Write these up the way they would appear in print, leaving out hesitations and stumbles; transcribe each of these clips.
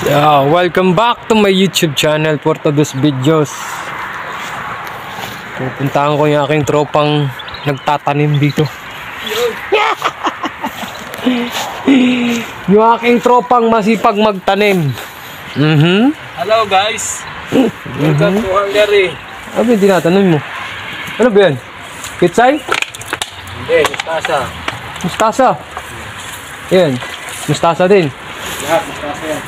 Welcome back to my YouTube channel for today's videos. Pupuntahan ko yung aking tropang nagtatanim dito. Yung aking tropang masipag magtanim. Hello guys. Welcome to Hungary. Ano yung tinatanim mo? Ano ba yan? Pitsay? Hindi, mustasa. Mustasa? Yan. Mustasa din. Lahat, mustasa yan.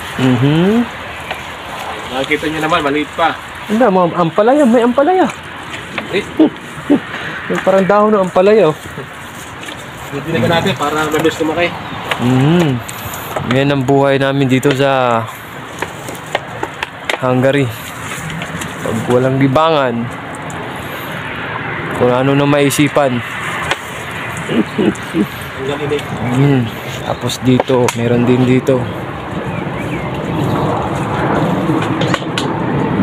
Nakikita nyo naman, maliit pa. Hindi, ampalaya. May ampalaya. May parang dahon ng ampalaya. Hindi naman natin para mabilis tumakay. Yan ang buhay namin dito sa Hungary. Pag walang libangan, kung ano na maisipan. Tapos dito, meron din dito.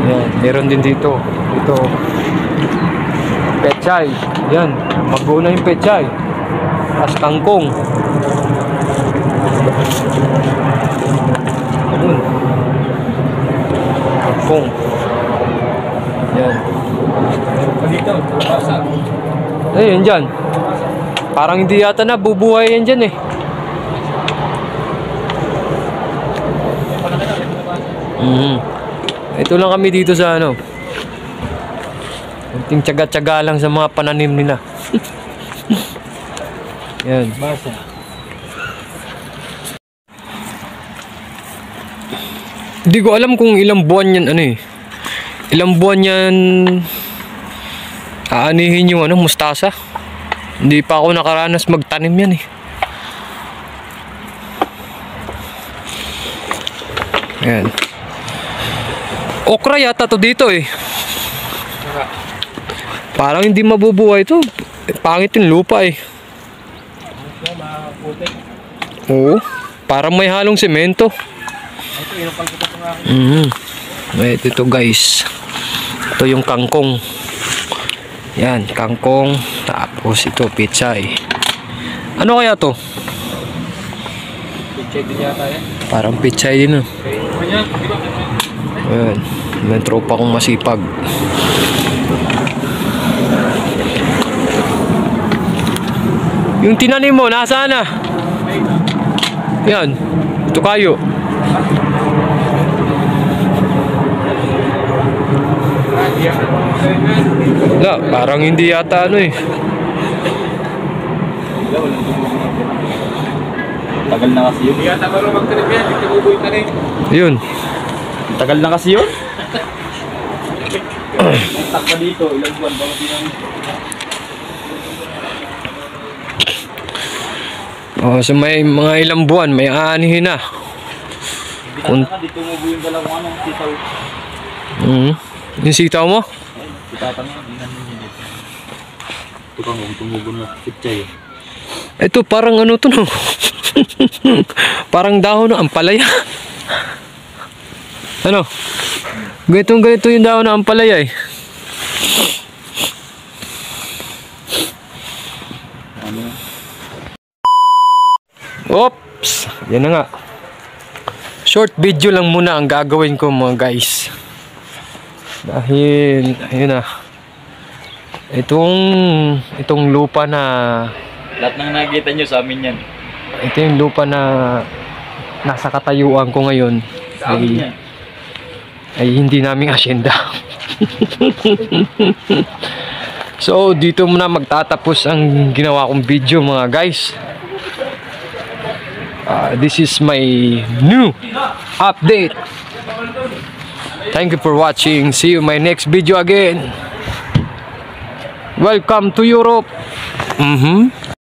Yan, meron din dito. Ito. Pechay. Yan, mag-una yung pechay. Tapos kangkong. Kangkong. Yan. Dito, mustasa. Ayun dyan. Parang hindi yata na bubuhay yan dyan eh. Ito lang kami dito sa ano. Kunting tiyaga-tiyaga lang sa mga pananim nila. Yan. Basa. Hindi ko alam kung ilang buwan yan ano eh. Ilang buwan yan aanihin yung ano, mustasa. Hindi pa ako nakaranas magtanim yan eh. Ayan. Okra yata to dito eh. Parang hindi mabubuhay to. Pangit yung lupa eh. Oo. Parang may halong semento. Ito, inupang kita ito nga. Ito guys. Ito yung kangkong. Yan, kangkong. Tapos ito, pitsay. Ano kaya to? Pichay din yata yan. Parang pitsay din oh. Ayan, may tropa kong masipag. Yung tinanim mo, nasaan na? Yan, ito kayo. Wala, parang hindi yata ano eh. Tagal na kasi yun. Hindi yata marunong magtanim yan. Hindi kabubuhay tanim. Yun. Tagal na kasi yun. Takpa dito. Ilang buwan ba natin? So may mga ilang buwan, may aanihin na. Dito mo buhay yung dalawang anong sitaw. Yung sitaw mo? Sitatan mo, hindi namin yun dito. Ito kang tumubo na pichay. Ito parang ano to no? Parang dahon ng ampalaya. Ano? Ganito yung dahon ng ampalaya eh. Oops! Yan na nga. Short video lang muna ang gagawin ko mga guys. Dahil, ayun na. Itong lupa na... Lahat ng nakikita nyo sa amin yan. Ito yung lupa na nasa katayuan ko ngayon. Ay hindi naming asyenda. So, dito muna magtatapos ang ginawa kong video mga guys. This is my new update. Thank you for watching. See you in my next video again. Welcome to Europe.